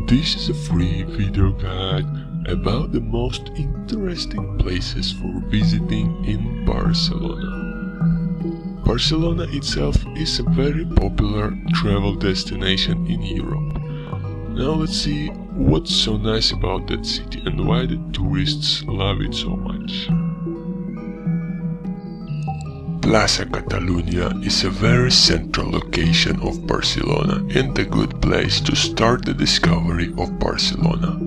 This is a free video guide about the most interesting places for visiting in Barcelona. Barcelona itself is a very popular travel destination in Europe. Now let's see what's so nice about that city and why the tourists love it so much. Plaza Catalunya is a very central location of Barcelona and a good place to start the discovery of Barcelona.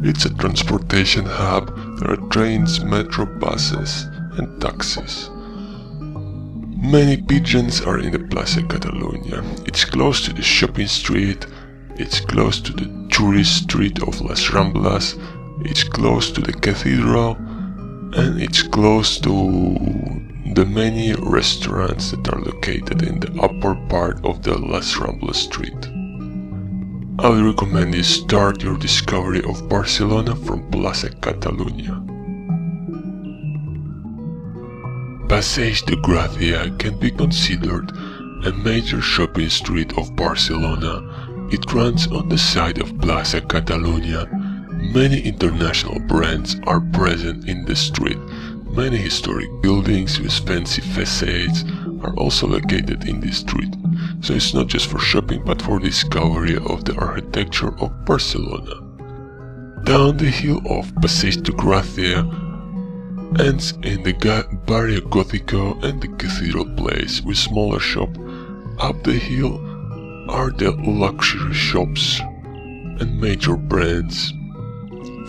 It's a transportation hub. There are trains, metro buses and taxis. Many pigeons are in the Plaza Catalunya. It's close to the shopping street, it's close to the tourist street of Las Ramblas, it's close to the cathedral, and it's close to the many restaurants that are located in the upper part of the Las Ramblas street. I would recommend you start your discovery of Barcelona from Plaza Catalunya. Passeig de Gracia can be considered a major shopping street of Barcelona. It runs on the side of Plaza Catalunya. Many international brands are present in the street. Many historic buildings with fancy facades are also located in this street. So it's not just for shopping but for discovery of the architecture of Barcelona. Down the hill of Passeig de Gracia ends in the Barrio Gótico and the Cathedral Place with smaller shop. Up the hill are the luxury shops and major brands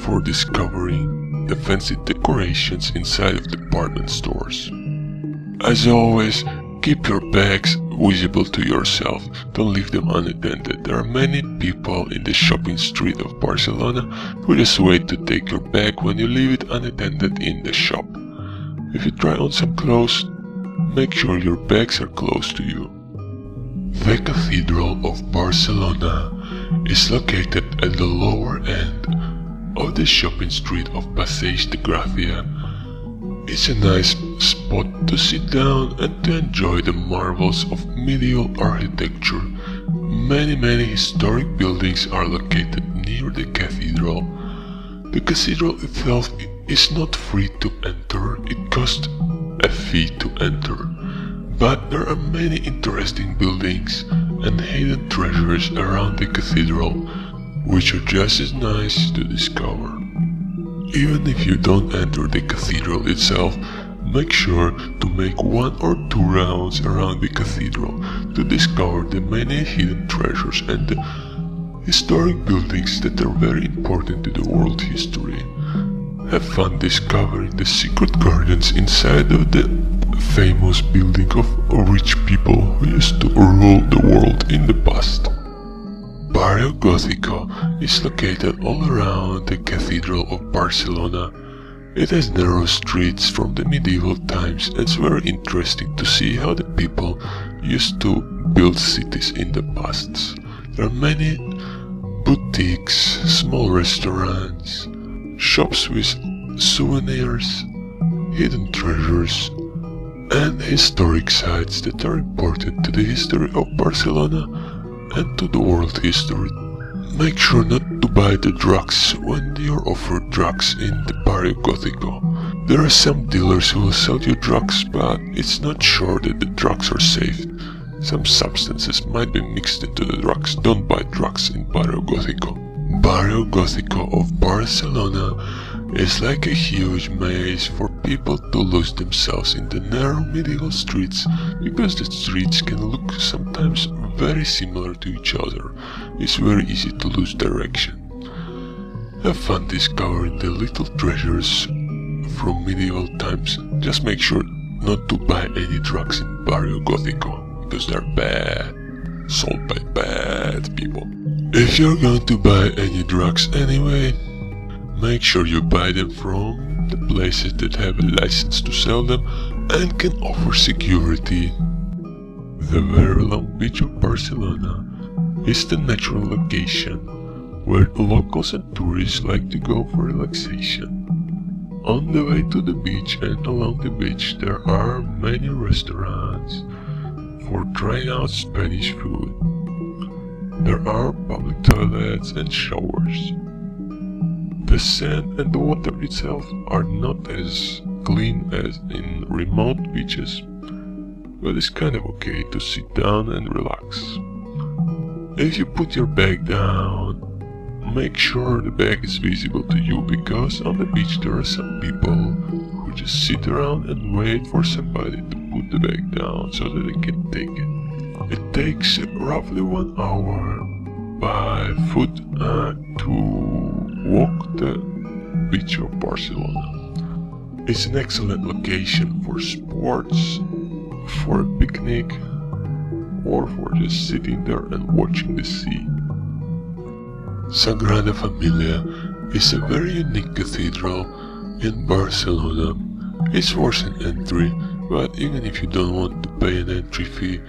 for discovering the fancy decorations inside of department stores. As always, keep your bags visible to yourself, don't leave them unattended. There are many people in the shopping street of Barcelona who just wait to take your bag when you leave it unattended in the shop. If you try on some clothes, make sure your bags are close to you. The Cathedral of Barcelona is located at the lower end of the shopping street of Passeig de Gracia. It's a nice spot to sit down and to enjoy the marvels of medieval architecture. Many historic buildings are located near the cathedral. The cathedral itself is not free to enter, it costs a fee to enter. But there are many interesting buildings and hidden treasures around the cathedral, which are just as nice to discover. Even if you don't enter the cathedral itself, make sure to make 1 or 2 rounds around the cathedral to discover the many hidden treasures and the historic buildings that are very important to the world history. Have fun discovering the secret gardens inside of the famous building of rich people who used to rule the world in the past. Barrio Gótico is located all around the Cathedral of Barcelona. It has narrow streets from the medieval times and it's very interesting to see how the people used to build cities in the past. There are many boutiques, small restaurants, shops with souvenirs, hidden treasures, and historic sites that are important to the history of Barcelona and to the world history. Make sure not to buy the drugs when you're offered drugs in the Barrio Gótico. There are some dealers who will sell you drugs, but it's not sure that the drugs are safe. Some substances might be mixed into the drugs. Don't buy drugs in Barrio Gótico. Barrio Gótico of Barcelona is like a huge maze for people to lose themselves in the narrow medieval streets, because the streets can look sometimes very similar to each other. It's very easy to lose direction. Have fun discovering the little treasures from medieval times. Just make sure not to buy any drugs in Barrio Gótico, because they're bad, sold by bad people. If you're going to buy any drugs anyway, make sure you buy them from the places that have a license to sell them and can offer security. The very long beach of Barcelona is the natural location where locals and tourists like to go for relaxation. On the way to the beach and along the beach there are many restaurants for trying out Spanish food. There are public toilets and showers. The sand and the water itself are not as clean as in remote beaches, but it's kind of okay to sit down and relax. If you put your bag down, make sure the bag is visible to you, because on the beach there are some people who just sit around and wait for somebody to put the bag down so that they can take it. It takes roughly 1 hour by foot to walk the beach of Barcelona. It's an excellent location for sports, for a picnic, or for just sitting there and watching the sea. Sagrada Familia is a very unique cathedral in Barcelona. It's worth an entry, but even if you don't want to pay an entry fee,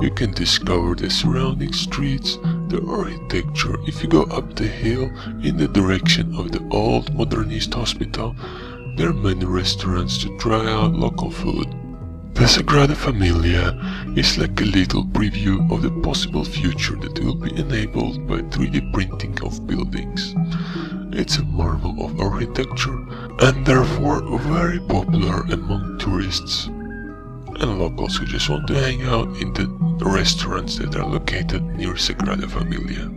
you can discover the surrounding streets, the architecture. If you go up the hill in the direction of the old modernist hospital, there are many restaurants to try out local food. The Sagrada Familia is like a little preview of the possible future that will be enabled by 3D printing of buildings. It's a marvel of architecture and therefore very popular among tourists and locals who just want to hang out in the restaurants that are located near Sagrada Familia.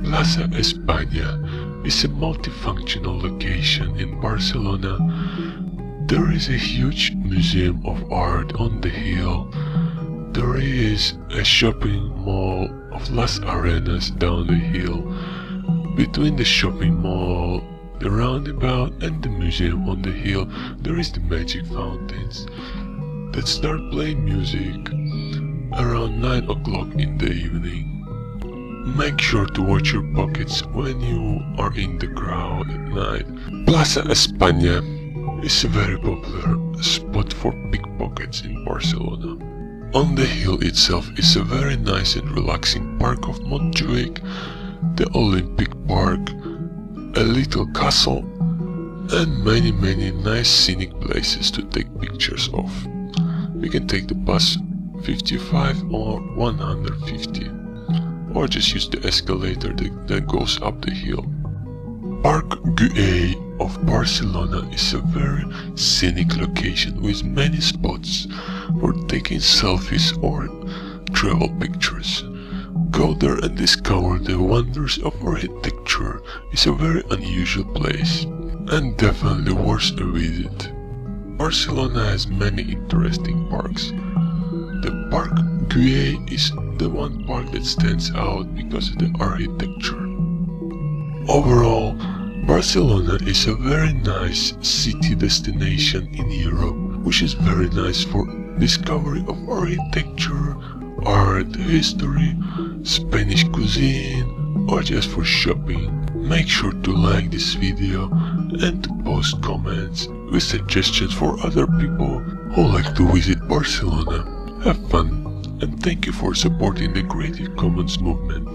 Plaza España is a multifunctional location in Barcelona. There is a huge museum of art on the hill. There is a shopping mall of Las Arenas down the hill. Between the shopping mall, the roundabout and the museum on the hill, there is the magic fountains that start playing music around 9 o'clock in the evening. Make sure to watch your pockets when you are in the crowd at night. Plaza España is a very popular spot for pickpockets in Barcelona. On the hill itself is a very nice and relaxing park of Montjuic, the Olympic Park, a little castle, and many nice scenic places to take pictures of. You can take the bus 55 or 150, or just use the escalator that goes up the hill. Park Güell of Barcelona is a very scenic location with many spots for taking selfies or travel pictures. Go there and discover the wonders of architecture. It's a very unusual place and definitely worth a visit. Barcelona has many interesting parks. The Park Güell is the one park that stands out because of the architecture. Overall, Barcelona is a very nice city destination in Europe, which is very nice for discovery of architecture, art, history, Spanish cuisine, or just for shopping. Make sure to like this video and to post comments with suggestions for other people who like to visit Barcelona. Have fun, and thank you for supporting the Creative Commons movement.